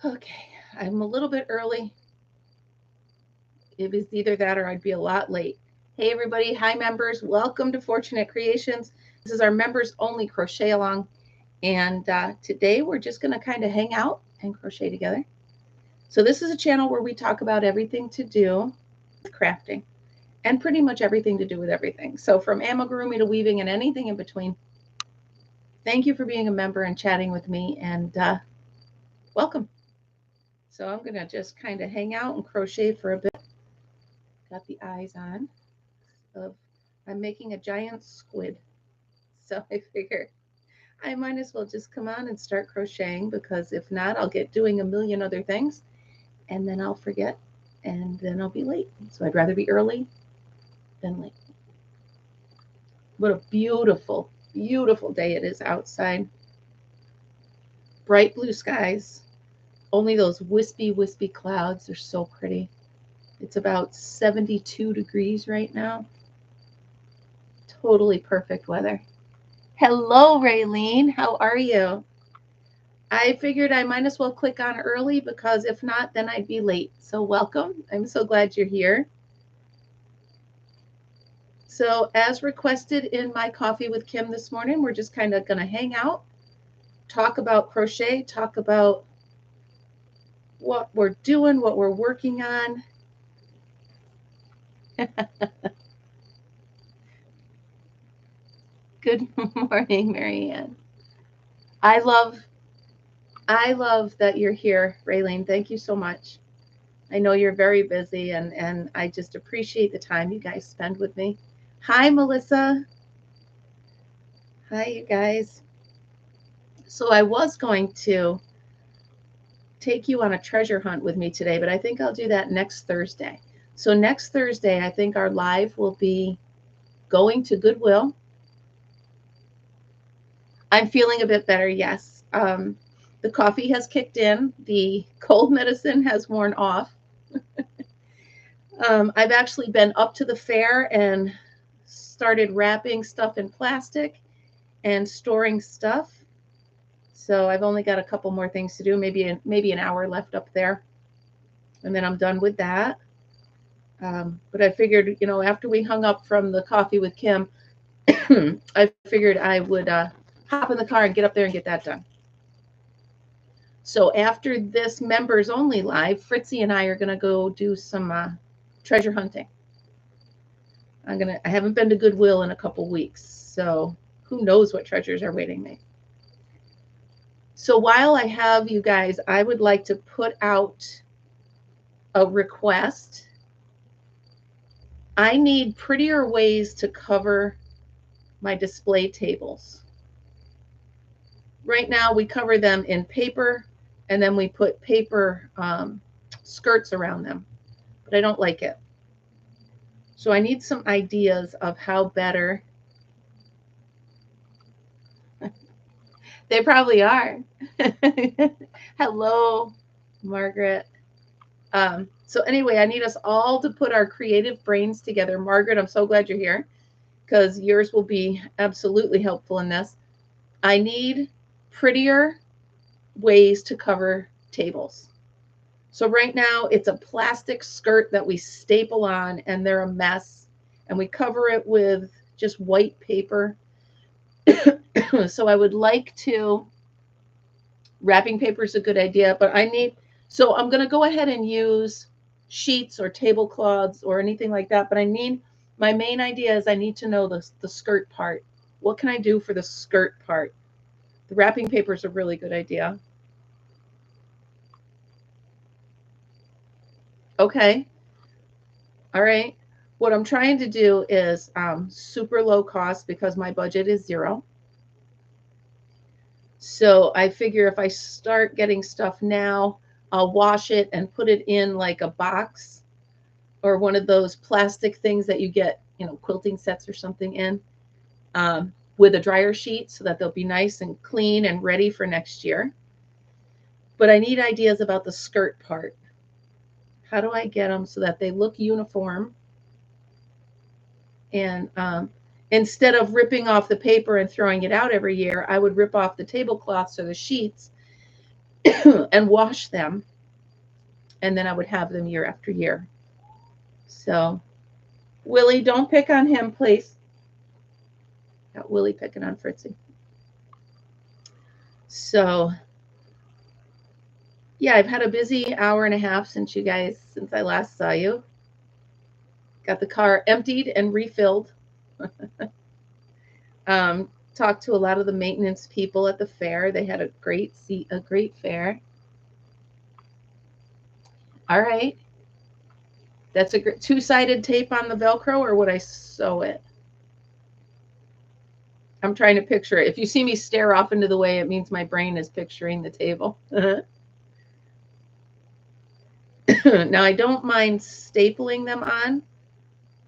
Okay, I'm a little bit early. It was either that or I'd be a lot late. Hey everybody, hi members, welcome to Fortunate Creations. This is our members only crochet along, and today we're just going to kind of hang out and crochet together. So this is a channel where we talk about everything to do with crafting and pretty much everything to do with everything. So from amigurumi to weaving and anything in between. Thank you for being a member and chatting with me, and welcome. So I'm going to just kind of hang out and crochet for a bit. Got the eyes on. Of I'm making a giant squid. So I figure I might as well just come on and start crocheting, because if not, I'll get doing a million other things and then I'll forget and then I'll be late. So I'd rather be early than late. What a beautiful, beautiful day it is outside. Bright blue skies. Only those wispy, wispy clouds are so pretty. It's about 72 degrees right now. Totally perfect weather. Hello, Raylene. How are you? I figured I might as well click on early, because if not, then I'd be late. So welcome. I'm so glad you're here. So as requested in my coffee with Kim this morning, we're just kind of going to hang out, talk about crochet, talk about what we're doing, what we're working on. Good morning, Marianne. I love I love that you're here, Raylene. Thank you so much. I know you're very busy, and I just appreciate the time you guys spend with me. Hi, Melissa. Hi, you guys. So I was going to take you on a treasure hunt with me today, but I think I'll do that next Thursday. So next Thursday, I think our live will be going to Goodwill. I'm feeling a bit better, yes. The coffee has kicked in. The cold medicine has worn off. I've actually been up to the fair and started wrapping stuff in plastic and storing stuff. So I've only got a couple more things to do, maybe an hour left up there, and then I'm done with that. But I figured, after we hung up from the coffee with Kim, I figured I would hop in the car and get up there and get that done. So after this members only live, Fritzy and I are going to go do some treasure hunting. I haven't been to Goodwill in a couple weeks, so who knows what treasures are waiting me. So while I have you guys, I would like to put out a request. I need prettier ways to cover my display tables. Right now we cover them in paper, and then we put paper skirts around them, but I don't like it. So I need some ideas of how better. They probably are. Hello, Margaret. So anyway, I need us all to put our creative brains together. Margaret, I'm so glad you're here, because yours will be absolutely helpful in this. I need prettier ways to cover tables. So right now it's a plastic skirt that we staple on, and they're a mess, and we cover it with just white paper. So I would like to, wrapping paper is a good idea, but so I'm going to go ahead and use sheets or tablecloths or anything like that. But my main idea is I need to know the skirt part. What can I do for the skirt part? The wrapping paper is a really good idea. Okay. All right. What I'm trying to do is super low cost, because my budget is zero. So I figure if I start getting stuff now, I'll wash it and put it in like a box or one of those plastic things that you get, quilting sets or something in, with a dryer sheet, so that they'll be nice and clean and ready for next year. But I need ideas about the skirt part. How do I get them so that they look uniform? And instead of ripping off the paper and throwing it out every year, I would rip off the tablecloths or the sheets and wash them. And then I would have them year after year. So, Willie, don't pick on him, please. Got Willie picking on Fritzy. So, yeah, I've had a busy hour and a half since I last saw you. Got the car emptied and refilled. Talked to a lot of the maintenance people at the fair. They had a great fair. All right. That's a two-sided tape on the Velcro, or would I sew it? I'm trying to picture it. If you see me stare off into the way, it means my brain is picturing the table. Now, I don't mind stapling them on,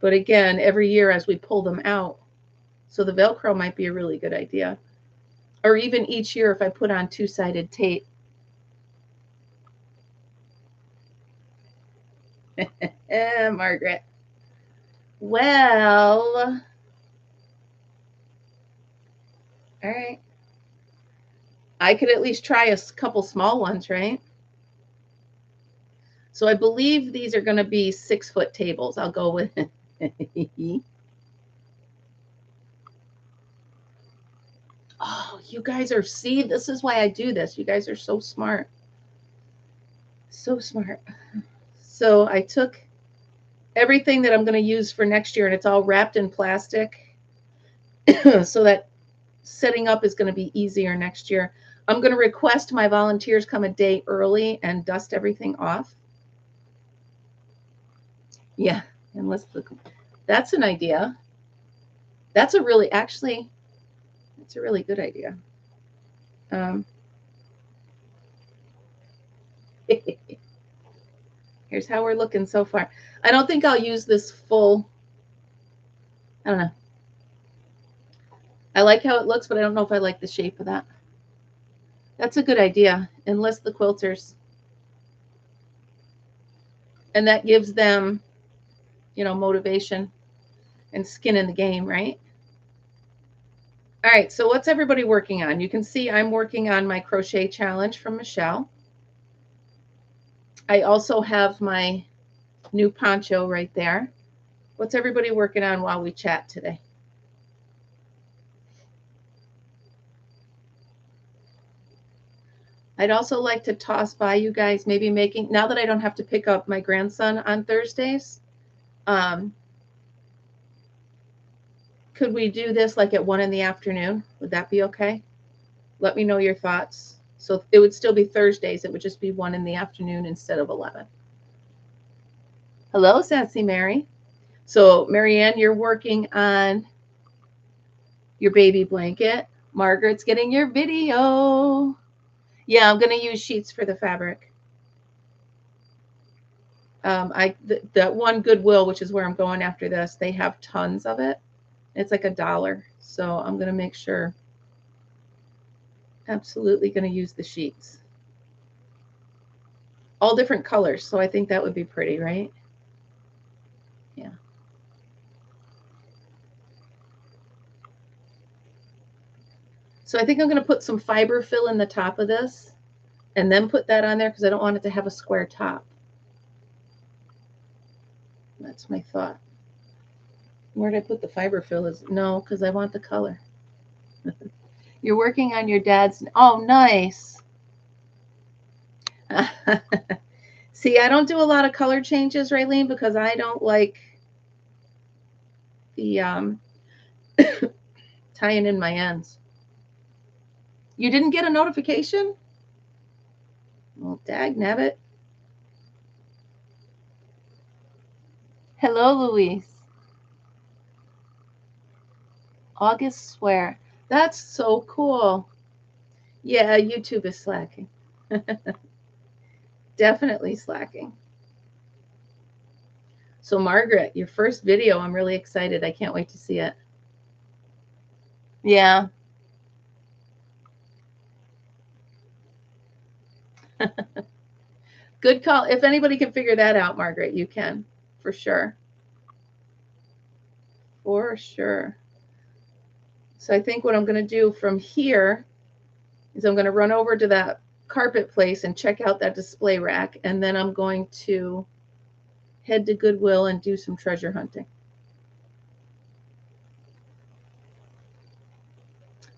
but again, every year as we pull them out, so the Velcro might be a really good idea. Or even each year if I put on two-sided tape. Margaret. Well, all right. I could at least try a couple small ones, right? So I believe these are going to be 6-foot tables. I'll go with Oh, you guys are, see, this is why I do this. You guys are so smart. So smart. So I took everything that I'm going to use for next year, and it's all wrapped in plastic so that setting up is going to be easier next year. I'm going to request my volunteers come a day early and dust everything off. Yeah, that's an idea. That's a really good idea. Here's how we're looking so far. I don't think I'll use this full. I don't know. I like how it looks, but I don't know if I like the shape of that. That's a good idea. Enlist the quilters. And that gives them, motivation and skin in the game, right? All right, so what's everybody working on? You can see I'm working on my crochet challenge from Michelle. I also have my new poncho right there. What's everybody working on while we chat today? I'd also like to toss by you guys, maybe now that I don't have to pick up my grandson on Thursdays, could we do this like at 1 in the afternoon? Would that be okay? Let me know your thoughts. So it would still be Thursdays. It would just be 1 in the afternoon instead of 11. Hello, Sassy Mary. So Marianne, you're working on your baby blanket. Margaret's getting your video. Yeah, I'm going to use sheets for the fabric. That one Goodwill, which is where I'm going after this, they have tons of it. It's like $1. So I'm going to make sure. Absolutely going to use the sheets. All different colors. So I think that would be pretty, right? Yeah. So I think I'm going to put some fiber fill in the top of this and then put that on there because I don't want it to have a square top. That's my thought. Where did I put the fiber fill? No, because I want the color. You're working on your dad's. Oh, nice. See, I don't do a lot of color changes, Raylene, because I don't like the tying in my ends. You didn't get a notification? Well, dagnabbit. Hello, Louise. August swear. That's so cool. Yeah, YouTube is slacking. Definitely slacking. So Margaret, your first video, I'm really excited. I can't wait to see it. Yeah. Good call. If anybody can figure that out, Margaret, you can, for sure. For sure. So I think what I'm going to do from here is I'm going to run over to that carpet place and check out that display rack, and then I'm going to head to Goodwill and do some treasure hunting.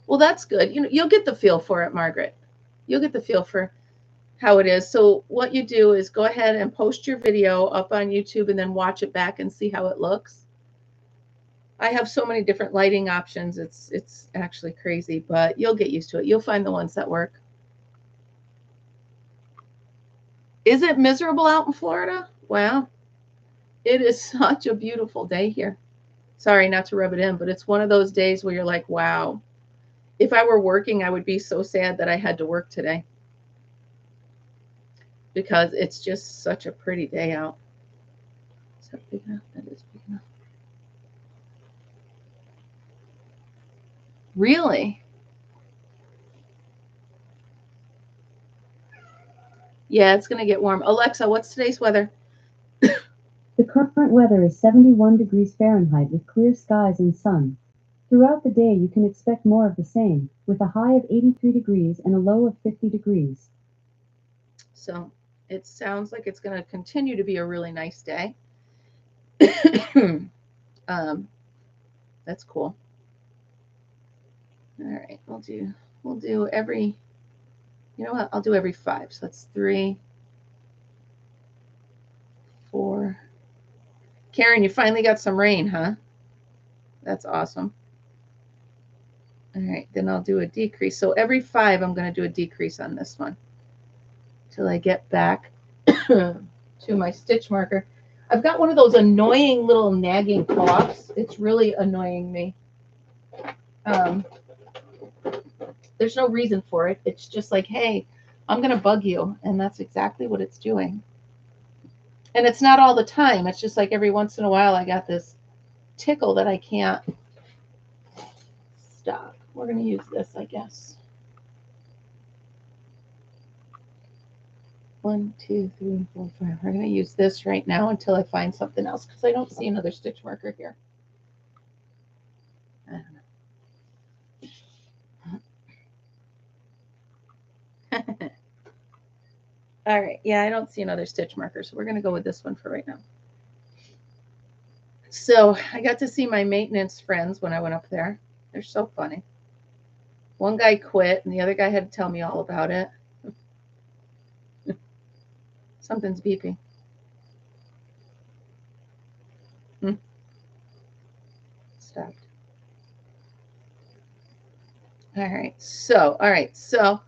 Well, that's good. You know, you'll get the feel for it, Margaret. You'll get the feel for how it is. So what you do is go ahead and post your video up on YouTube and then watch it back and see how it looks. I have so many different lighting options. It's actually crazy, but you'll get used to it. You'll find the ones that work. Is it miserable out in Florida? Well, it is such a beautiful day here. Sorry not to rub it in, but it's one of those days where you're like, wow. If I were working, I would be so sad that I had to work today, because it's just such a pretty day out. Is that big enough? That is big enough. Really? Yeah, it's going to get warm. Alexa, what's today's weather? The current weather is 71 degrees Fahrenheit with clear skies and sun. Throughout the day, you can expect more of the same, with a high of 83 degrees and a low of 50 degrees. So it sounds like it's going to continue to be a really nice day. That's cool. All right, we'll do every, you know what? I'll do every 5. So that's 3, 4. Karen, you finally got some rain, huh? That's awesome. All right, then I'll do a decrease. So every 5, I'm going to do a decrease on this one till I get back to my stitch marker. I've got one of those annoying little nagging coughs. It's really annoying me. There's no reason for it. It's just like, hey, I'm going to bug you. And that's exactly what it's doing. And it's not all the time. It's just like every once in a while I got this tickle that I can't stop. We're going to use this, I guess. 1, 2, 3, 4, 5. We're going to use this right now until I find something else, because I don't see another stitch marker here. I don't know. All right. Yeah, I don't see another stitch marker, so we're going to go with this one for right now. So I got to see my maintenance friends when I went up there. They're so funny. One guy quit, and the other guy had to tell me all about it. Something's beeping. Stopped. All right. So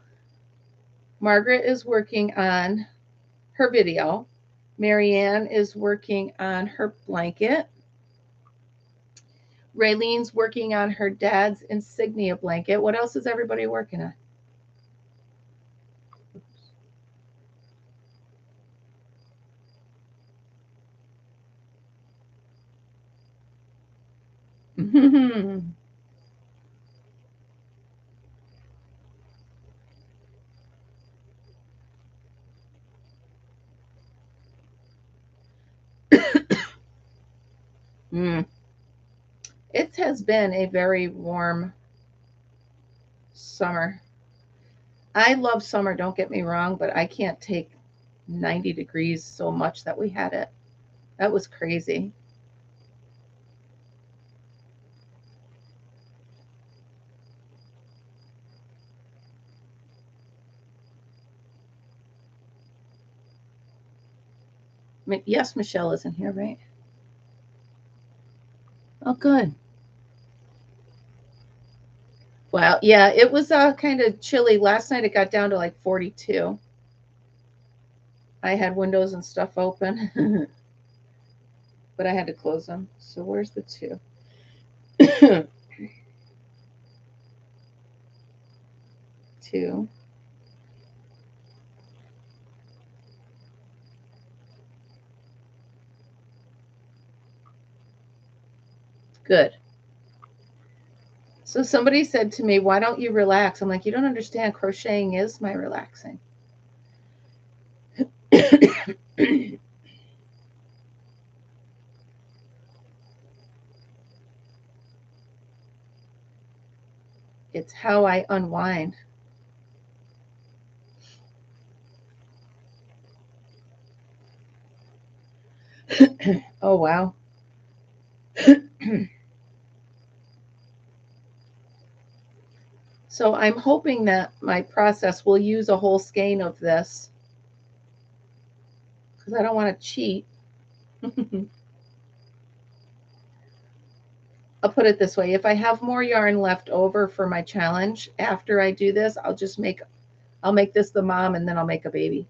Margaret is working on her video. Marianne is working on her blanket. Raylene's working on her dad's insignia blanket. What else is everybody working on? It has been a very warm summer. I love summer, don't get me wrong, but I can't take 90 degrees so much that we had it. That was crazy. Yes, Michelle isn't here, right? Oh, good. Well, yeah, it was kind of chilly. Last night it got down to like 42. I had windows and stuff open, but I had to close them. So where's the 2? Two. Good. So somebody said to me, why don't you relax? I'm like, you don't understand. Crocheting is my relaxing. It's how I unwind. Oh, wow. So I'm hoping that my process will use a whole skein of this because I don't want to cheat. I'll put it this way. If I have more yarn left over for my challenge after I do this, I'll make this the mom and then I'll make a baby.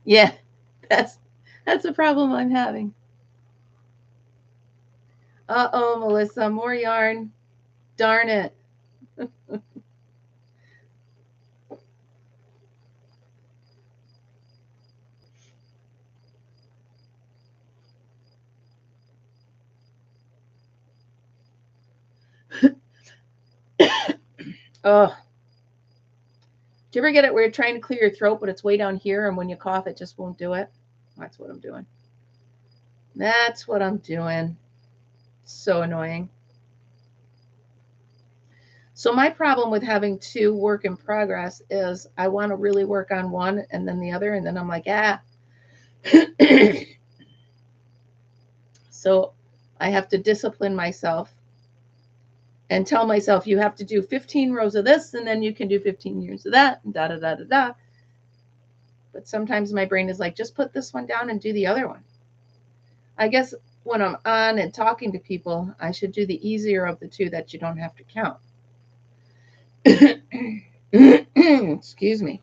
Yeah, that's a problem I'm having. Uh-oh, Melissa, more yarn. Darn it. Oh, do you ever get it where you're trying to clear your throat, but it's way down here, and when you cough, it just won't do it? That's what I'm doing. That's what I'm doing. So annoying. So my problem with having two work in progress is I want to really work on one and then the other, and then I'm like, ah. So I have to discipline myself and tell myself you have to do 15 rows of this, and then you can do 15 years of that, and da da da da da. But sometimes my brain is like, just put this one down and do the other one. I guess when I'm on and talking to people, I should do the easier of the two that you don't have to count. Excuse me.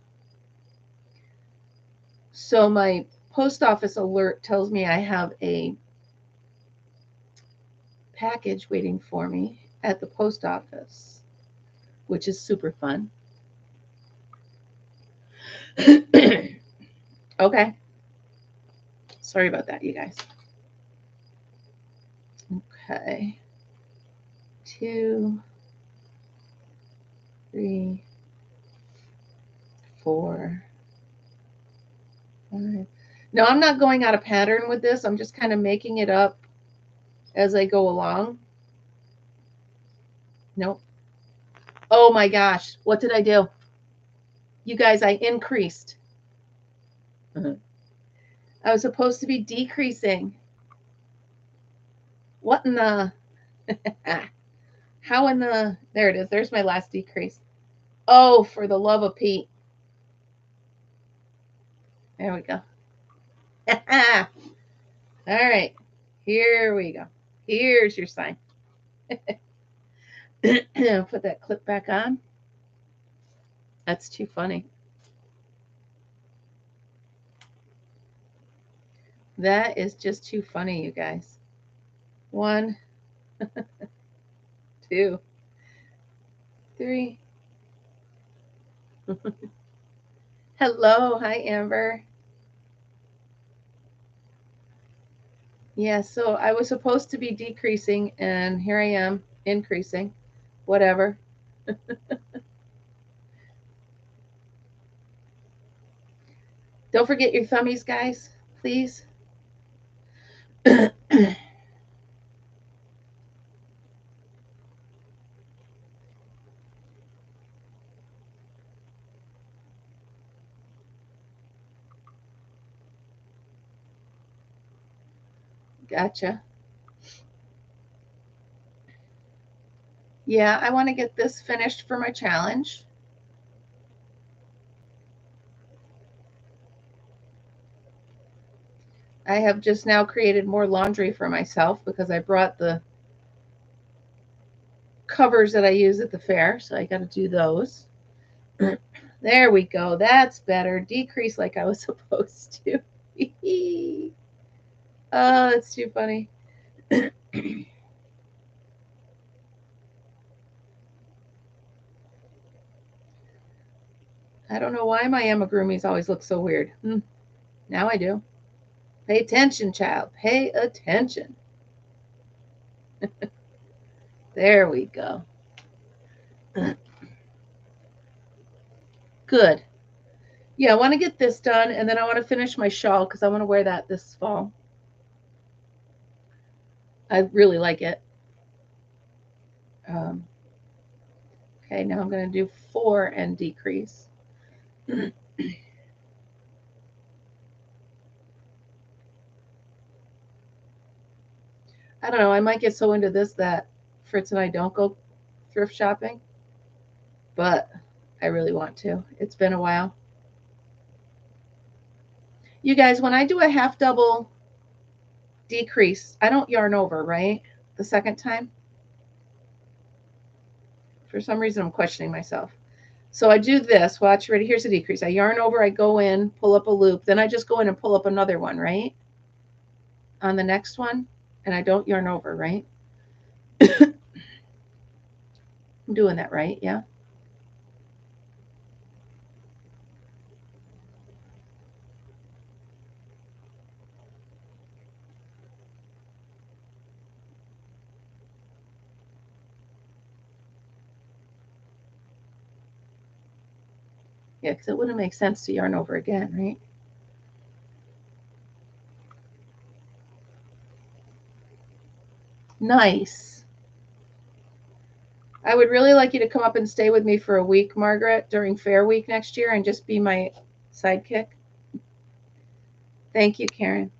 So my post office alert tells me I have a package waiting for me at the post office, which is super fun. Okay. Sorry about that, you guys. Okay. 2, 3, 4, 5. No, I'm not going out of pattern with this. I'm just kind of making it up as I go along. Nope. Oh my gosh. What did I do? You guys, I increased. I was supposed to be decreasing. What in the... How in the... There it is. There's my last decrease. Oh, for the love of Pete. There we go. All right. Here we go. Here's your sign. Put that clip back on. That's too funny. That is just too funny, you guys. 1, 2, 3. Hello. Hi, Amber. Yeah, so I was supposed to be decreasing, and here I am increasing. Whatever. Don't forget your thummies, guys, please. Gotcha. Yeah, I want to get this finished for my challenge. I have just now created more laundry for myself because I brought the covers that I use at the fair, so I got to do those. There we go. That's better. Decrease like I was supposed to. Oh, that's too funny. I don't know why my amigurumis always look so weird. Now I do. Pay attention, child. Pay attention. There we go. Good. Yeah, I want to get this done, and then I want to finish my shawl because I want to wear that this fall. I really like it. Okay, now I'm going to do 4 and decrease. I don't know. I might get so into this that Fritz and I don't go thrift shopping, but I really want to. It's been a while. You guys, when I do a half double decrease, I don't yarn over, right? The second time. For some reason, I'm questioning myself. So I do this. Watch, ready? Here's a decrease. I yarn over, I go in, pull up a loop. Then I just go in and pull up another one, right? On the next one. And I don't yarn over, right? I'm doing that right, yeah? Yeah, because it wouldn't make sense to yarn over again, right? Nice. I would really like you to come up and stay with me for a week, Margaret, during Fair Week next year and just be my sidekick. Thank you, Karen.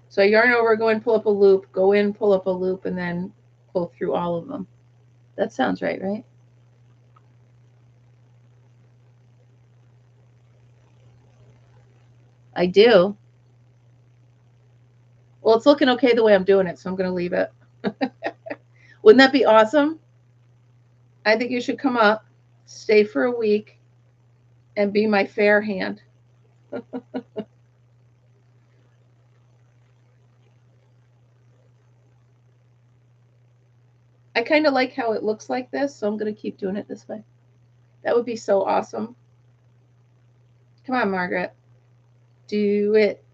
So I yarn over, go in, pull up a loop, go in, pull up a loop, and then pull through all of them. That sounds right, right? I do. Well, it's looking okay the way I'm doing it, so I'm going to leave it. Wouldn't that be awesome? I think you should come up, stay for a week, and be my fair hand. I kind of like how it looks like this, so I'm going to keep doing it this way. That would be so awesome. Come on, Margaret. Do it.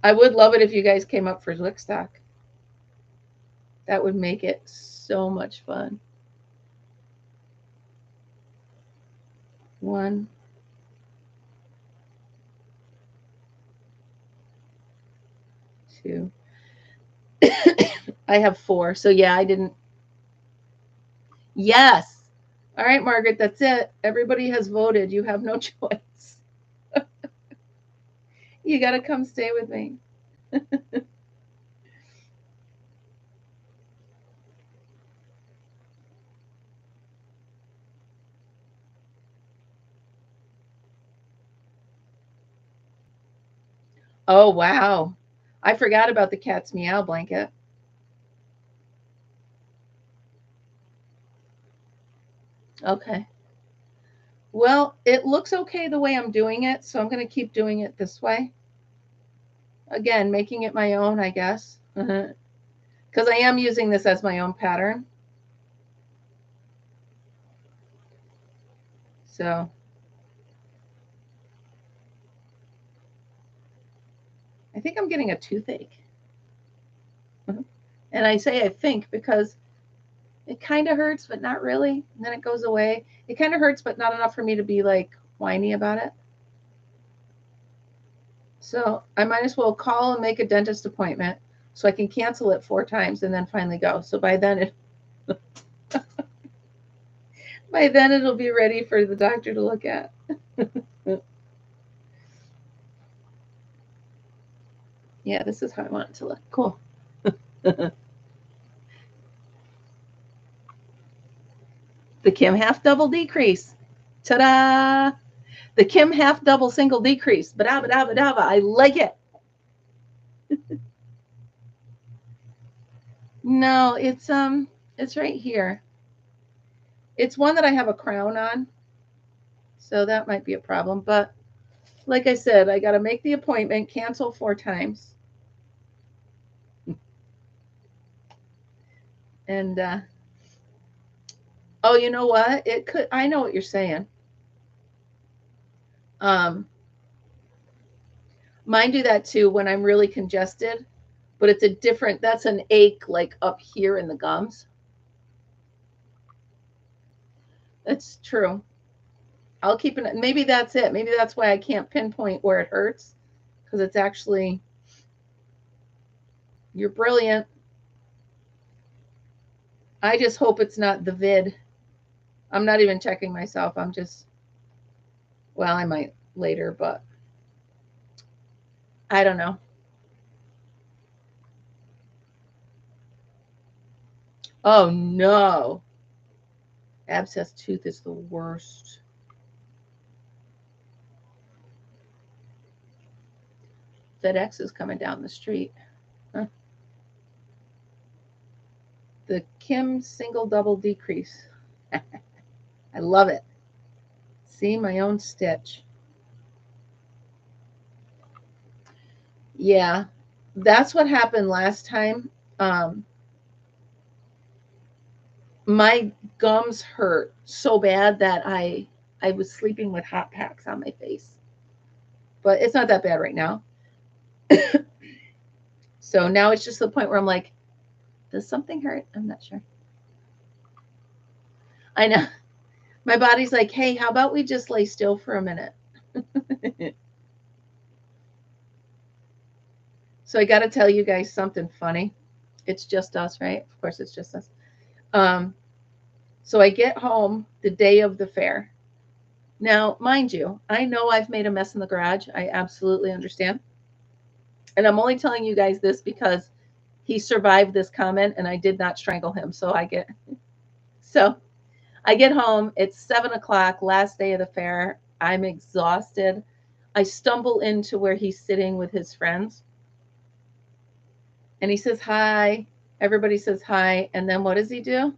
I would love it if you guys came up for Zwickstock. That would make it so much fun. 1, 2. I have 4. So yeah, I didn't. Yes. All right, Margaret, that's it. Everybody has voted. You have no choice. You got to come stay with me. Oh, wow. I forgot about the cat's meow blanket. Okay. Well, it looks okay the way I'm doing it, so I'm going to keep doing it this way. Again, making it my own, I guess. Because I am using this as my own pattern. So I think I'm getting a toothache. And I say I think because it kind of hurts, but not really. And then it goes away. It kind of hurts, but not enough for me to be like whiny about it. So I might as well call and make a dentist appointment so I can cancel it 4 times and then finally go. So by then it'll be ready for the doctor to look at. Yeah, this is how I want it to look. Cool. The Kim half double decrease. Ta-da! The Kim half double single decrease. Ba-da-ba-da-ba-da-ba. I like it. No, it's right here. It's one that I have a crown on. So that might be a problem, but like I said, I got to make the appointment, cancel 4 times. And oh, you know what? It could I know what you're saying. Um Mine do that too when I'm really congested, but it's a different that's an ache like up here in the gums. That's true. I'll keep it. Maybe that's it. Maybe that's why I can't pinpoint where it hurts because it's actually. You're brilliant. I just hope it's not the vid. I'm not even checking myself. I'm just. Well, I might later, but I don't know. Oh no. Abscess tooth is the worst. FedEx is coming down the street. Huh. The Kim single double decrease. I love it. See my own stitch. Yeah, that's what happened last time. Um, my gums hurt so bad that I was sleeping with hot packs on my face. But it's not that bad right now. So now it's just the point where I'm like, does something hurt? I'm not sure. I know. My body's like, hey, how about we just lay still for a minute? So I got to tell you guys something funny. It's just us, right? Of course, it's just us. Um, so I get home the day of the fair. Now, mind you, I know I've made a mess in the garage. I absolutely understand. And I'm only telling you guys this because he survived this comment and I did not strangle him. So I get home. It's 7 o'clock, last day of the fair. I'm exhausted. I stumble into where he's sitting with his friends. And he says hi. Everybody says hi. And then what does he do?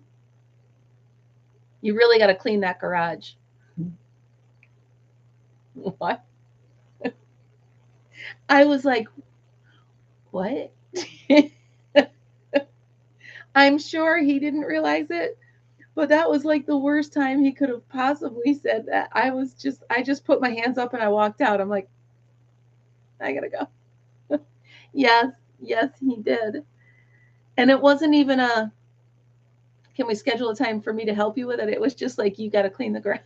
You really got to clean that garage. What? I was like, what? I'm sure he didn't realize it, but that was like the worst time he could have possibly said that. I just put my hands up and I walked out. I'm like, I gotta go. Yes, yes, he did. And it wasn't even a, can we schedule a time for me to help you with it? It was just like, you got to clean the garage.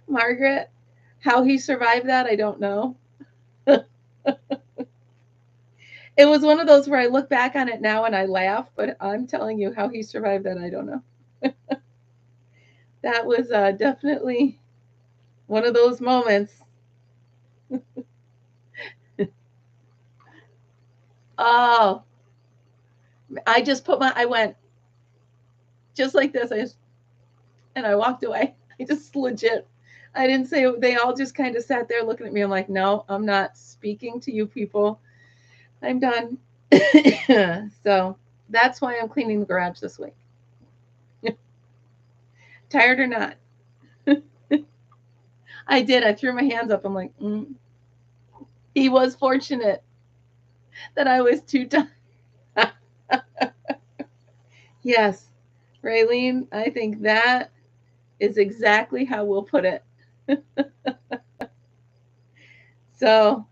Margaret, how he survived that, I don't know. It was one of those where I look back on it now and I laugh, but I'm telling you how he survived that, I don't know. That was definitely one of those moments. Oh, I went just like this. And I walked away. I just legit, I didn't say, they all just kind of sat there looking at me. I'm like, no, I'm not speaking to you people. I'm done. So that's why I'm cleaning the garage this week. Tired or not. I did. I threw my hands up. I'm like, He was fortunate that I was too tired. Yes, Raylene, I think that is exactly how we'll put it. So,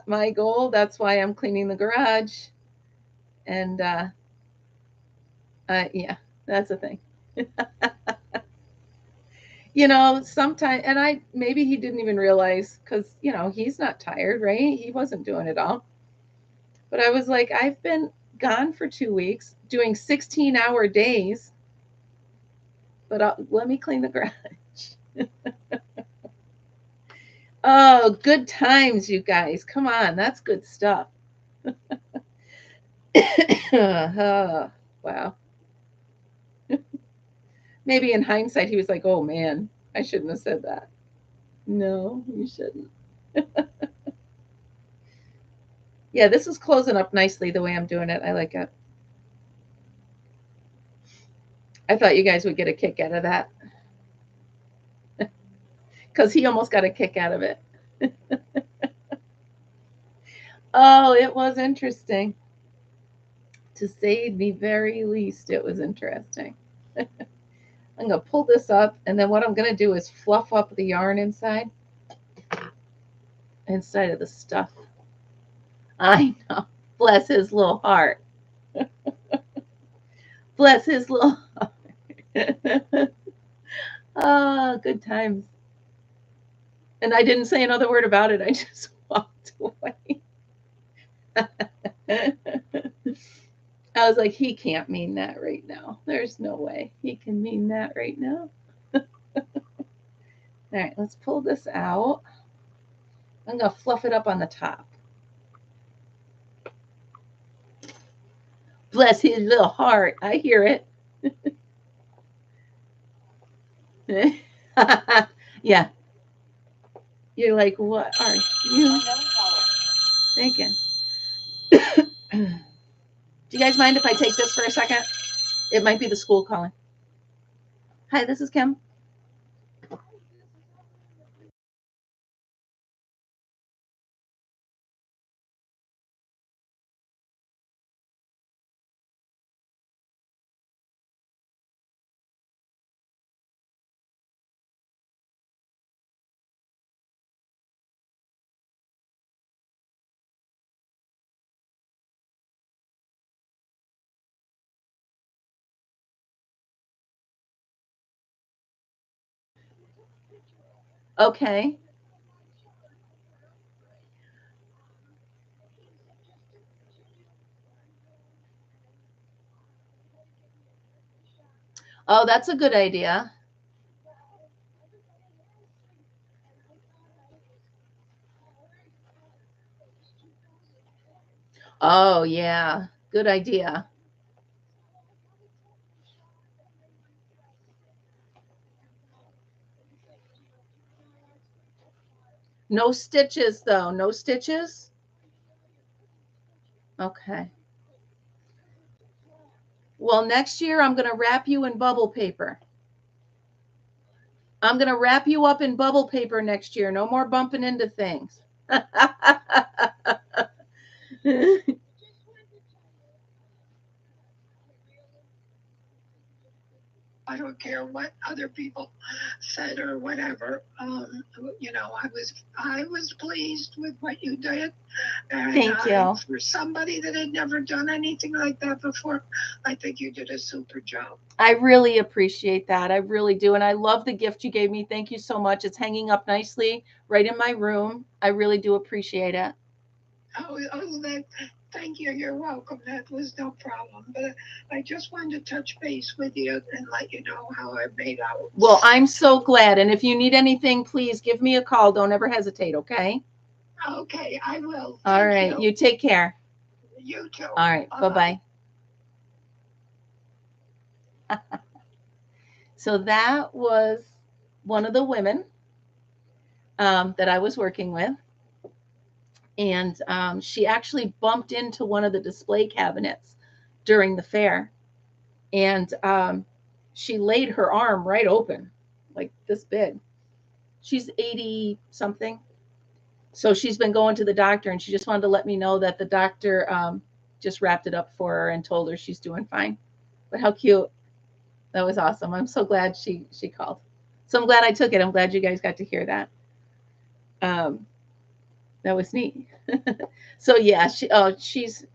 my goal, that's why I'm cleaning the garage. And yeah, that's a thing. Sometimes, and maybe he didn't even realize because, he's not tired, right? He wasn't doing it all. But I was like, I've been gone for 2 weeks doing 16-hour days, but let me clean the garage. Oh, good times, you guys. Come on. That's good stuff. Oh, wow. Maybe in hindsight, he was like, oh man, I shouldn't have said that. No, you shouldn't. Yeah, this is closing up nicely the way I'm doing it. I like it. I thought you guys would get a kick out of that because he almost got a kick out of it. Oh, it was interesting. To say the very least, it was interesting. I'm going to pull this up, and then what I'm going to do is fluff up the yarn inside of the stuff. I know. Bless his little heart. Bless his little heart. Oh, good times. And I didn't say another word about it. I just walked away. I was like, he can't mean that right now. There's no way he can mean that right now. All right, let's pull this out. I'm going to fluff it up on the top. Bless his little heart. I hear it. Yeah. You're like, what are you thinking? Do you guys mind if I take this for a second? It might be the school calling. Hi, this is Kim. Okay. Oh, that's a good idea. Oh, yeah. Good idea. No stitches, though. No stitches? Okay. Well, next year I'm going to wrap you in bubble paper. I'm going to wrap you up in bubble paper next year. No more bumping into things. I don't care what other people said or whatever. You know, I was pleased with what you did. And Thank you. For somebody that had never done anything like that before, I think you did a super job. I really appreciate that. I really do. And I love the gift you gave me. Thank you so much. It's hanging up nicely right in my room. I really do appreciate it. Thank you. You're welcome. That was no problem. But I just wanted to touch base with you and let you know how I made out. Well, I'm so glad. And if you need anything, please give me a call. Don't ever hesitate, okay? Okay, I will. All right. You take care. You too. All right. Bye-bye. So that was one of the women that I was working with. And she actually bumped into one of the display cabinets during the fair. And she laid her arm right open, like this big. She's 80 something. So she's been going to the doctor, and she just wanted to let me know that the doctor just wrapped it up for her and told her she's doing fine. But how cute. That was awesome. I'm so glad she called. So I'm glad I took it. I'm glad you guys got to hear that. That was neat. So yeah, she's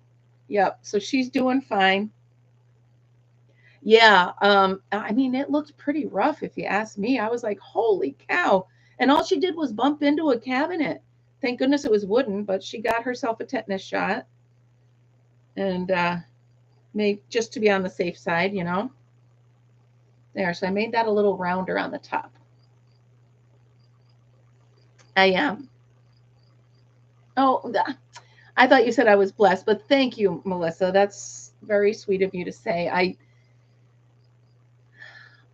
yep. So she's doing fine. Yeah. I mean, it looked pretty rough if you ask me. I was like, holy cow. And all she did was bump into a cabinet. Thank goodness it was wooden, but she got herself a tetanus shot and made just to be on the safe side, you know. There. So I made that a little rounder on the top. I am. Oh, I thought you said I was blessed, but thank you, Melissa. That's very sweet of you to say.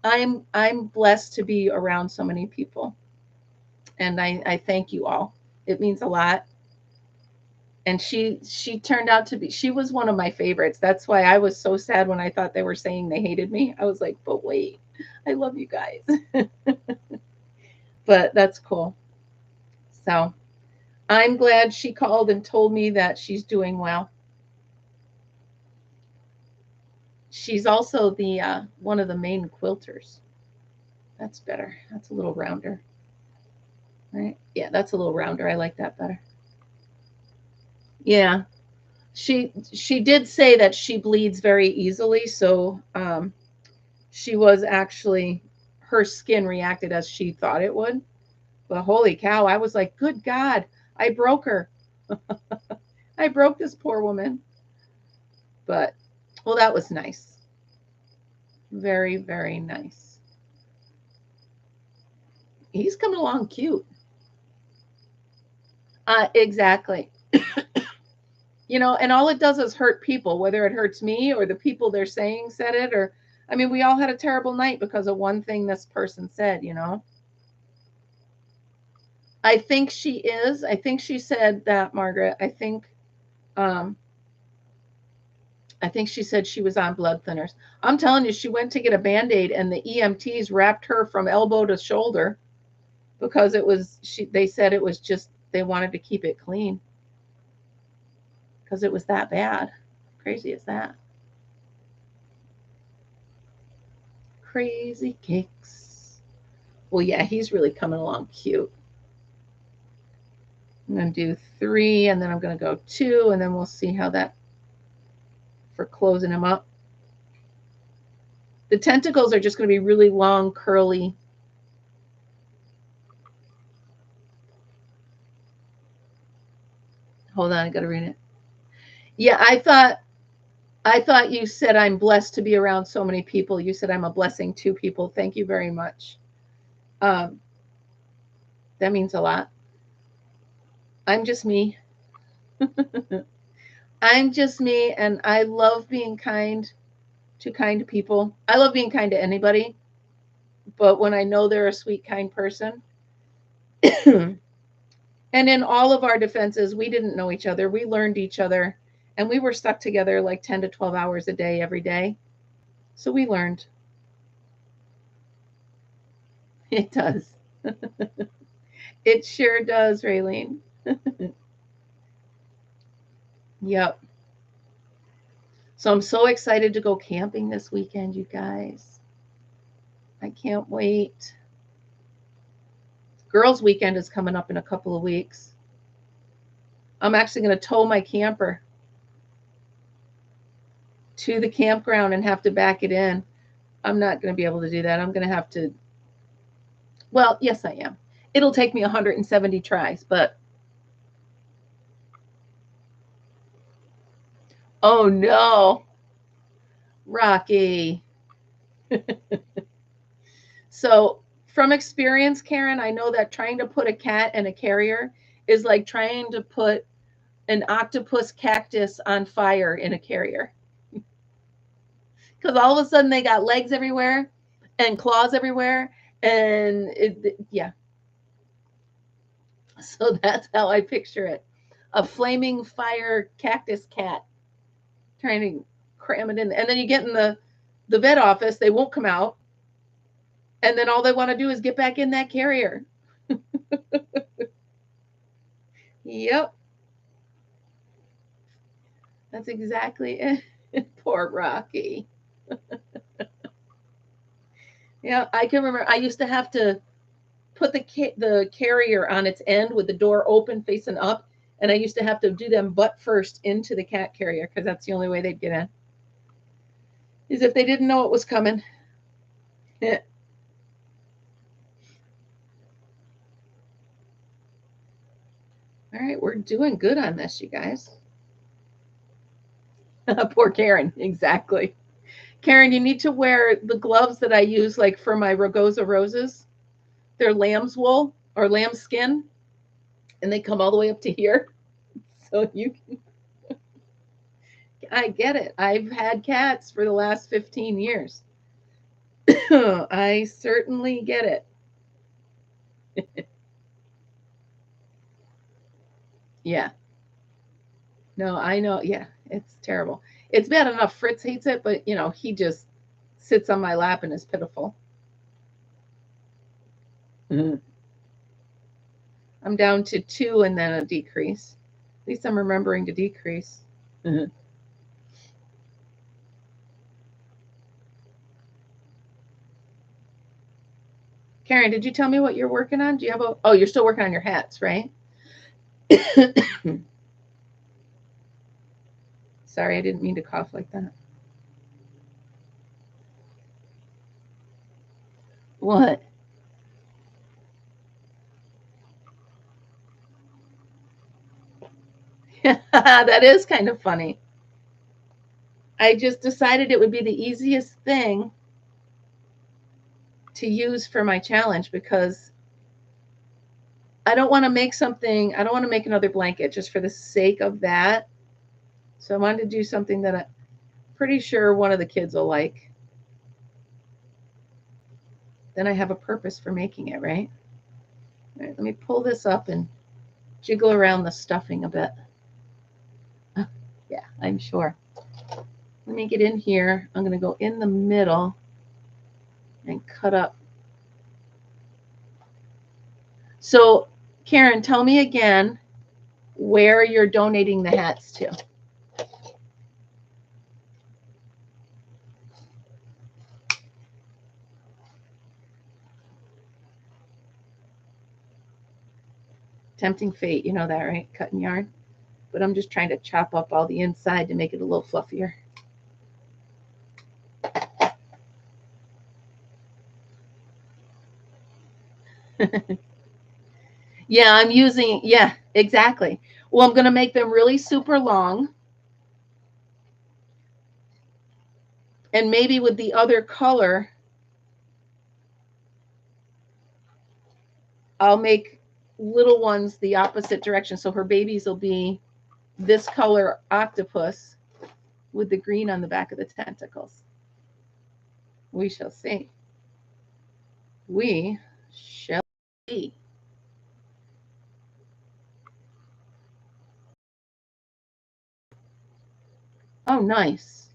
I'm blessed to be around so many people, and I thank you all. It means a lot. And she turned out to be, she was one of my favorites. That's why I was so sad when I thought they were saying they hated me. I was like, but wait, I love you guys. But that's cool. So I'm glad she called and told me that she's doing well. She's also the one of the main quilters. That's better. That's a little rounder. Right? Yeah, that's a little rounder. I like that better. Yeah. She did say that she bleeds very easily, so she was actually, her skin reacted as she thought it would. But holy cow, I was like, good God, I broke her. I broke this poor woman. But well, that was nice. Very, very nice. He's coming along cute. Exactly. You know, and all it does is hurt people, whether it hurts me or the people they're saying said it, or, I mean, we all had a terrible night because of one thing this person said, you know. I think she is. I think she said that, Margaret. Um, I think she said she was on blood thinners. I'm telling you, she went to get a Band-Aid and the EMTs wrapped her from elbow to shoulder because it was they said it was just they wanted to keep it clean because it was that bad. Crazy is that? Crazy cakes. Well, yeah, he's really coming along cute. I'm going to do 3 and then I'm going to go 2 and then we'll see how that for closing him up. The tentacles are just going to be really long, curly. Hold on, I got to read it. Yeah, I thought you said I'm blessed to be around so many people. You said I'm a blessing to people. Thank you very much. That means a lot. I'm just me. I'm just me, and I love being kind to kind people. I love being kind to anybody, but when I know they're a sweet, kind person, and in all of our defenses, we didn't know each other. We learned each other, and we were stuck together like 10 to 12 hours a day every day. So we learned. It does. It sure does, Raylene. Yep. So I'm so excited to go camping this weekend, you guys. I can't wait. Girls' weekend is coming up in a couple of weeks. I'm actually going to tow my camper to the campground and have to back it in. I'm not going to be able to do that. I'm going to have to, well, yes, I am. It'll take me 170 tries, but oh no, Rocky. So, from experience, Karen, I know that trying to put a cat in a carrier is like trying to put an octopus cactus on fire in a carrier. Because all of a sudden they got legs everywhere and claws everywhere. And yeah. So that's how I picture it, a flaming fire cactus cat trying to cram it in. And then you get in the vet office, they won't come out. And then all they want to do is get back in that carrier. Yep. That's exactly it. Poor Rocky. Yeah, I can remember I used to have to put the carrier on its end with the door open facing up, and I used to have to do them butt first into the cat carrier because that's the only way they'd get in. Is if they didn't know it was coming. All right, we're doing good on this, you guys. Poor Karen, exactly. Karen, you need to wear the gloves that I use, like for my Ragosa roses. They're lamb's wool or lamb skin, and they come all the way up to here. So you can, I get it. I've had cats for the last 15 years. I certainly get it. Yeah. No, I know. Yeah, it's terrible. It's bad enough Fritz hates it, but you know, he just sits on my lap and is pitiful. Mhm. I'm down to 2 and then a decrease. At least I'm remembering to decrease. Mhm. Karen, did you tell me what you're working on? Do you have a? Oh, you're still working on your hats, right? Sorry, I didn't mean to cough like that. What? That is kind of funny. I just decided it would be the easiest thing to use for my challenge because I don't want to make something, I don't want to make another blanket just for the sake of that. So I wanted to do something that I'm pretty sure one of the kids will like. Then I have a purpose for making it, right? All right, let me pull this up and jiggle around the stuffing a bit. Yeah, I'm sure. Let me get in here. I'm going to go in the middle and cut up. So, Karen, tell me again where you're donating the hats to. Tempting fate, you know that, right? Cutting yarn. But I'm just trying to chop up all the inside to make it a little fluffier. Yeah, I'm using, yeah, exactly. Well, I'm going to make them really super long. And maybe with the other color, I'll make little ones the opposite direction. So her babies will be this color octopus with the green on the back of the tentacles. We shall see. We shall see. Oh, nice.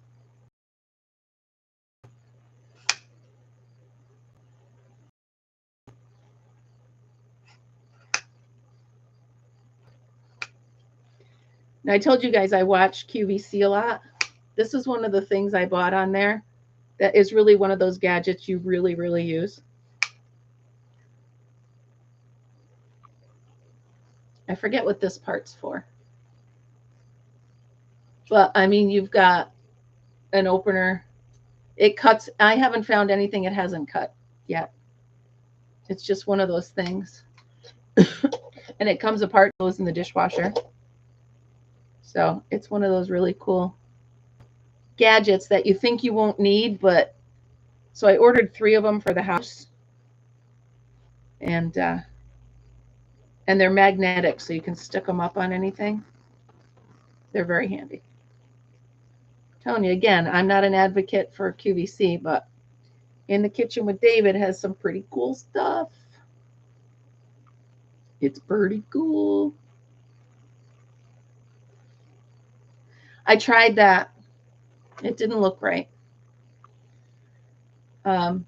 Now, I told you guys I watch QVC a lot. This is one of the things I bought on there that is really one of those gadgets you really, really use. I forget what this part's for. But, I mean, you've got an opener. It cuts. I haven't found anything it hasn't cut yet. It's just one of those things. And it comes apart, goes in the dishwasher. So it's one of those really cool gadgets that you think you won't need, but so I ordered 3 of them for the house. And they're magnetic, so you can stick them up on anything. They're very handy. I'm telling you again, I'm not an advocate for QVC, but In the Kitchen with David has some pretty cool stuff. It's pretty cool. I tried that. It didn't look right. Yeah,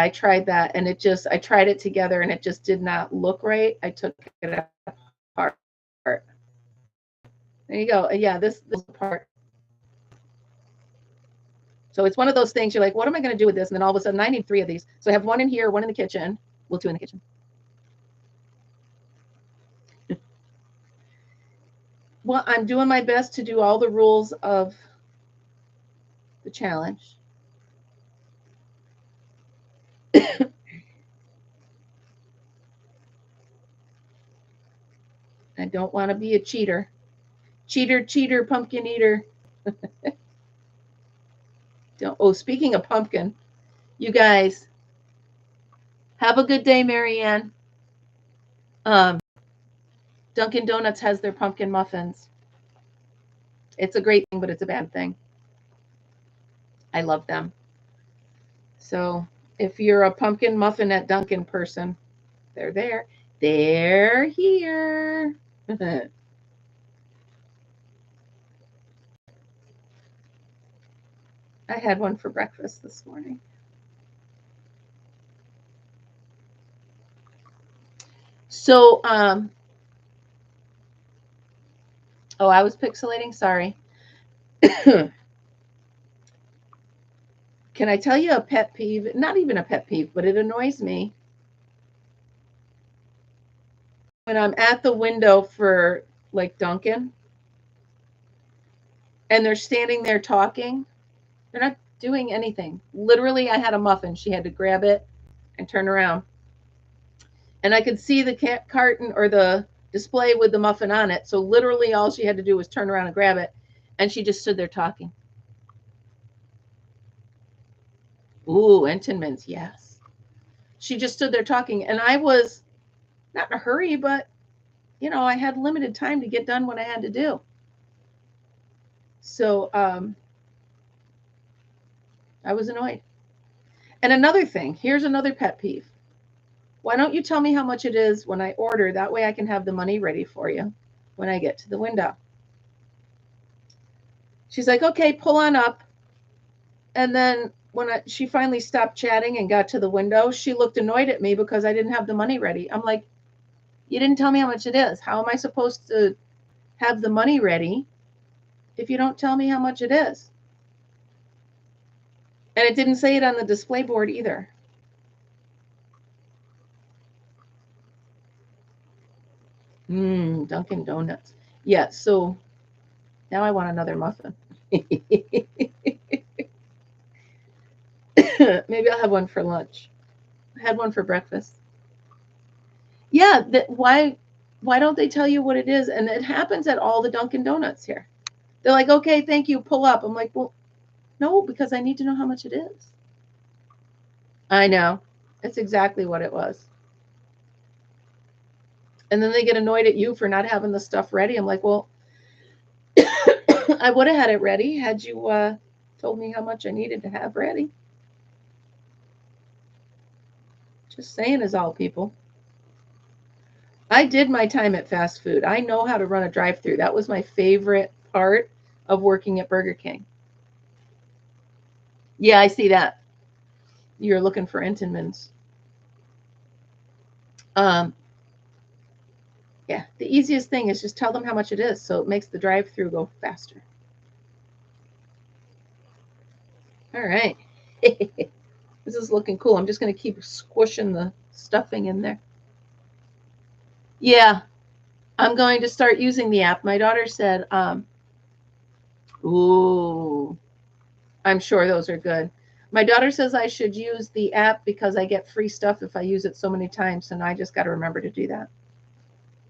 I tried that, and I tried it together, and it just did not look right. I took it apart. There you go. Yeah, this part. So it's one of those things you're like, what am I going to do with this? And then all of a sudden, I need 3 of these. So I have 1 in here, 1 in the kitchen. Well, 2 in the kitchen. Well, I'm doing my best to do all the rules of the challenge. I don't want to be a cheater. Cheater, cheater, pumpkin eater. Oh, speaking of pumpkin, you guys, have a good day, Marianne. Dunkin' Donuts has their pumpkin muffins. It's a great thing, but it's a bad thing. I love them. So if you're a pumpkin muffin at Dunkin' person, they're there. They're here. I had one for breakfast this morning. So, oh, I was pixelating. Sorry. Can I tell you a pet peeve? Not even a pet peeve, but it annoys me. When I'm at the window for like Dunkin', and they're standing there talking, they're not doing anything. Literally, I had a muffin. She had to grab it and turn around. And I could see the carton or the display with the muffin on it. So literally all she had to do was turn around and grab it. And she just stood there talking. Ooh, Entenmann's, yes. she just stood there talking, and I was not in a hurry, but you know, I had limited time to get done what I had to do. So I was annoyed. And another thing, here's another pet peeve. Why don't you tell me how much it is when I order? That way I can have the money ready for you when I get to the window. She's like, okay, pull on up. And then when she finally stopped chatting and got to the window, she looked annoyed at me because I didn't have the money ready. I'm like, you didn't tell me how much it is. How am I supposed to have the money ready if you don't tell me how much it is? And it didn't say it on the display board either. Dunkin' Donuts. Yeah, so now I want another muffin. Maybe I'll have one for lunch. I had one for breakfast. Yeah, why don't they tell you what it is? And it happens at all the Dunkin' Donuts here. They're like, okay, thank you, pull up. I'm like, well, no, because I need to know how much it is. I know. It's exactly what it was. And then they get annoyed at you for not having the stuff ready. I'm like, well, I would have had it ready had you told me how much I needed to have ready. Just saying is all, people. I did my time at fast food. I know how to run a drive-through. That was my favorite part of working at Burger King. Yeah, I see that. You're looking for Entenmann's. Yeah, the easiest thing is just tell them how much it is, so it makes the drive-through go faster. All right. This is looking cool. I'm just going to keep squishing the stuffing in there. Yeah, I'm going to start using the app. My daughter said, ooh, I'm sure those are good. My daughter says I should use the app because I get free stuff if I use it so many times, and I just got to remember to do that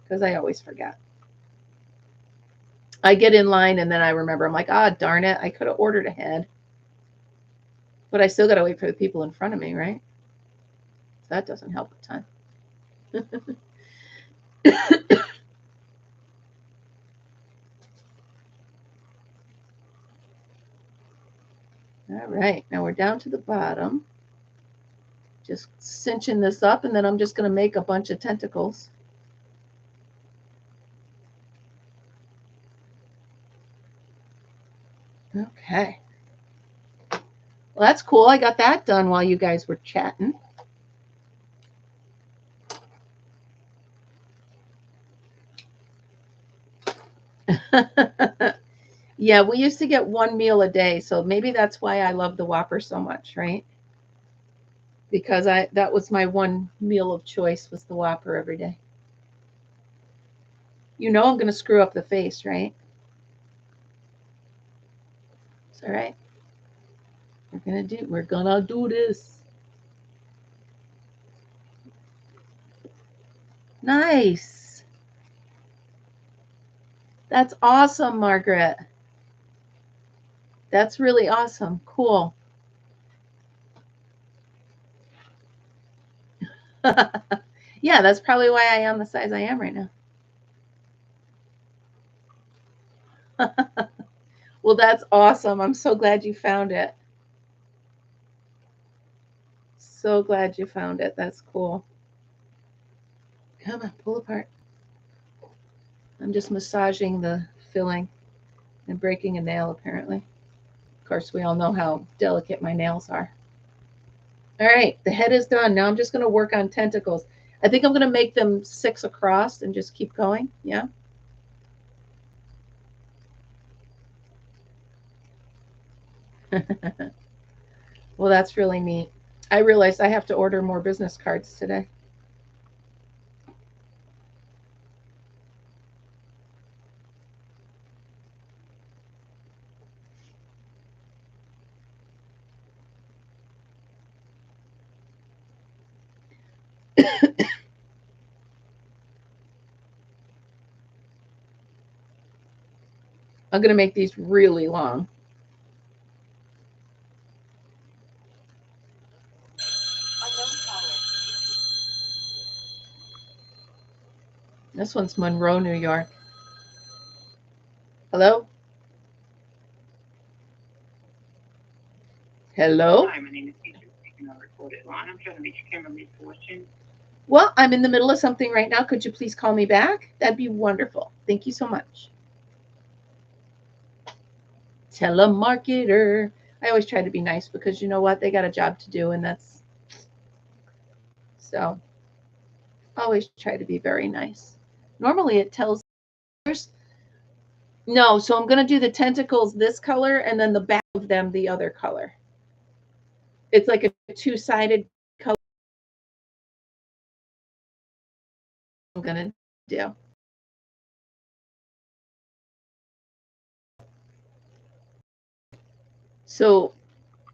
because I always forget. I get in line and then I remember. I'm like, darn it, I could have ordered ahead. But I still got to wait for the people in front of me, right? So that doesn't help a ton. All right, now we're down to the bottom. Just cinching this up, and then I'm just going to make a bunch of tentacles. Okay. Well, that's cool. I got that done while you guys were chatting. Yeah, we used to get one meal a day, so maybe that's why I love the Whopper so much, right? Because that was my one meal of choice was the Whopper every day. You know I'm going to screw up the face, right? It's all right. We're gonna do this. Nice. That's awesome, Margaret. That's really awesome. Cool. Yeah, that's probably why I am the size I am right now. Well, that's awesome. I'm so glad you found it. So glad you found it. That's cool. Come on, pull apart. I'm just massaging the filling and breaking a nail, apparently. Of course, we all know how delicate my nails are. All right, the head is done. Now I'm just going to work on tentacles. I think I'm going to make them 6 across and just keep going. Yeah. Well, that's really neat. I realized I have to order more business cards today. I'm going to make these really long. This one's Monroe, New York. Hello? Hello? Hi, my name is Keisha, speaking on a recorded line. I'm trying to reach Kimberly Fortune. Well, I'm in the middle of something right now. Could you please call me back? That'd be wonderful. Thank you so much. Telemarketer. I always try to be nice because you know what? They got a job to do, and that's so always try to be very nice. Normally it tells no, so I'm gonna do the tentacles this color and then the back of them the other color. It's like a two-sided color I'm gonna do. So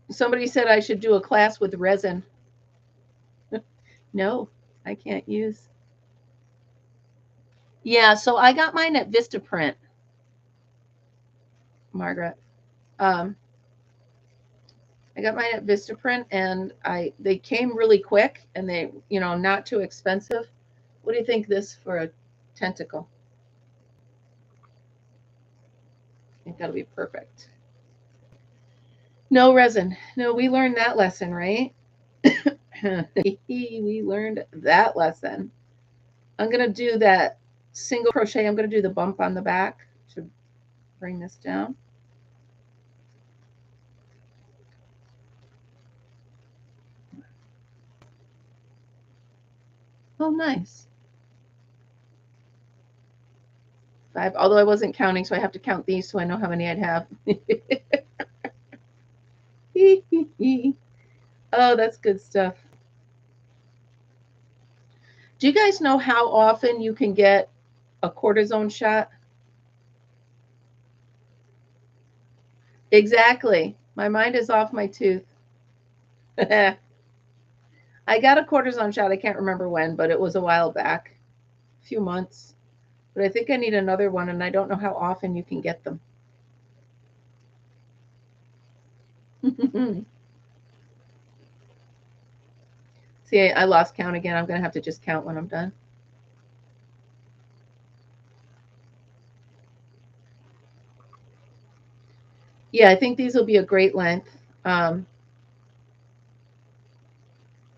somebody said I should do a class with resin. No, I can't use. Yeah, so I got mine at Vistaprint, Margaret. I got mine at Vistaprint, and they came really quick, and they not too expensive. What do you think this for a tentacle? I think that'll be perfect. No resin. No, we learned that lesson, right? We learned that lesson. I'm going to do that single crochet. I'm going to do the bump on the back to bring this down. Oh, nice. 5, although I wasn't counting, so I have to count these so I know how many I'd have. Oh, that's good stuff. Do you guys know how often you can get a cortisone shot? Exactly. My mind is off my tooth. I got a cortisone shot. I can't remember when, but it was a while back, a few months. But I think I need another one, and I don't know how often you can get them. See, I lost count again. I'm going to have to just count when I'm done. Yeah, I think these will be a great length. And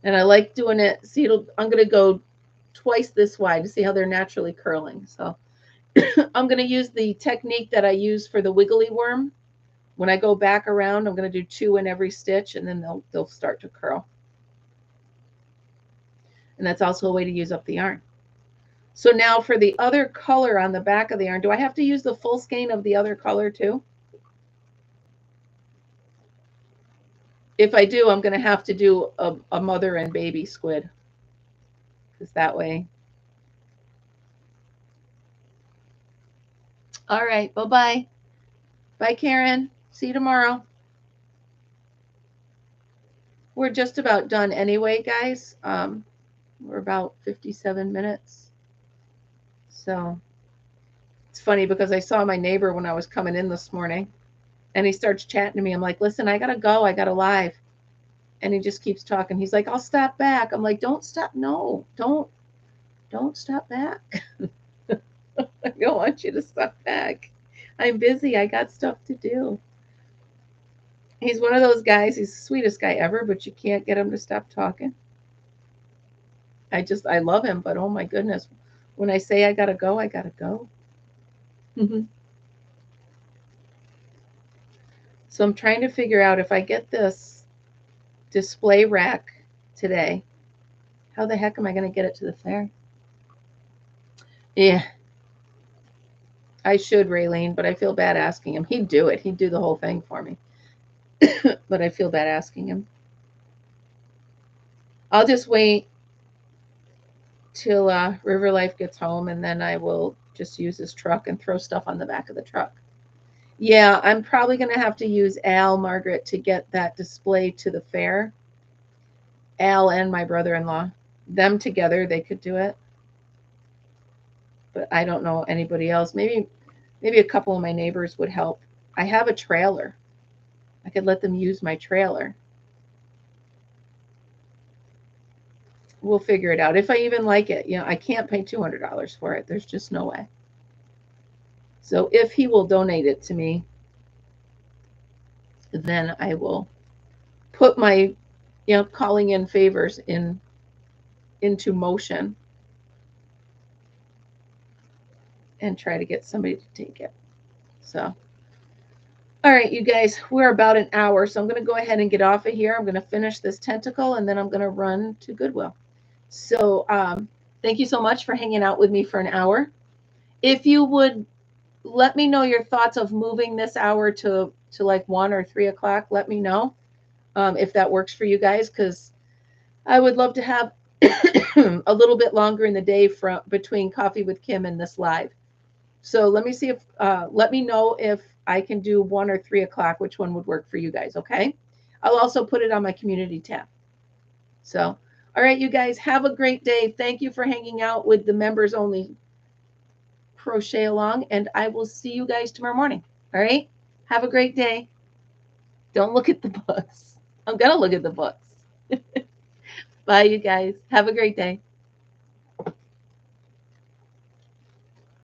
I like doing it. See, I'm going to go twice this wide to see how they're naturally curling. So I'm going to use the technique that I use for the wiggly worm. When I go back around, I'm going to do 2 in every stitch, and then they'll start to curl. And that's also a way to use up the yarn. So now for the other color on the back of the yarn, do I have to use the full skein of the other color too? If I do, I'm going to have to do a mother and baby squid, because that way. All right, bye-bye. Bye, Karen. See you tomorrow. We're just about done anyway, guys. We're about 57 minutes. So it's funny because I saw my neighbor when I was coming in this morning, and he starts chatting to me. I'm like, listen, I got to go. I got to live. And he just keeps talking. He's like, I'll stop back. I'm like, don't stop. No, don't stop back. I don't want you to stop back. I'm busy. I got stuff to do. He's one of those guys. He's the sweetest guy ever, but you can't get him to stop talking. I love him, but oh my goodness. When I say I got to go, I got to go. So I'm trying to figure out if I get this display rack today, how the heck am I going to get it to the fair? Yeah, I should, Raylene, but I feel bad asking him. He'd do it. He'd do the whole thing for me. But I feel bad asking him. I'll just wait till River Life gets home, and then I will just use his truck and throw stuff on the back of the truck. Yeah, I'm probably going to have to use Al, Margaret, to get that display to the fair. Al and my brother-in-law. Them together, they could do it. But I don't know anybody else. Maybe a couple of my neighbors would help. I have a trailer. I could let them use my trailer. we'll figure it out. If I even like it, you know, I can't pay $200 for it. There's just no way. So if he will donate it to me, then I will put my, you know, calling in favors into motion and try to get somebody to take it. So, all right, you guys, we're about an hour, so I'm going to go ahead and get off of here. I'm going to finish this tentacle, and then I'm going to run to Goodwill. So thank you so much for hanging out with me for an hour. If you would let me know your thoughts of moving this hour to like 1 or 3 o'clock, let me know if that works for you guys, because I would love to have a little bit longer in the day from between Coffee with Kim and this live. So let me see if, let me know if I can do 1 or 3 o'clock, which one would work for you guys, okay? I'll also put it on my community tab. So, all right, you guys, have a great day. Thank you for hanging out with the members only crochet along, and I will see you guys tomorrow morning. All right? Have a great day. Don't look at the books. I'm going to look at the books. Bye, you guys. Have a great day.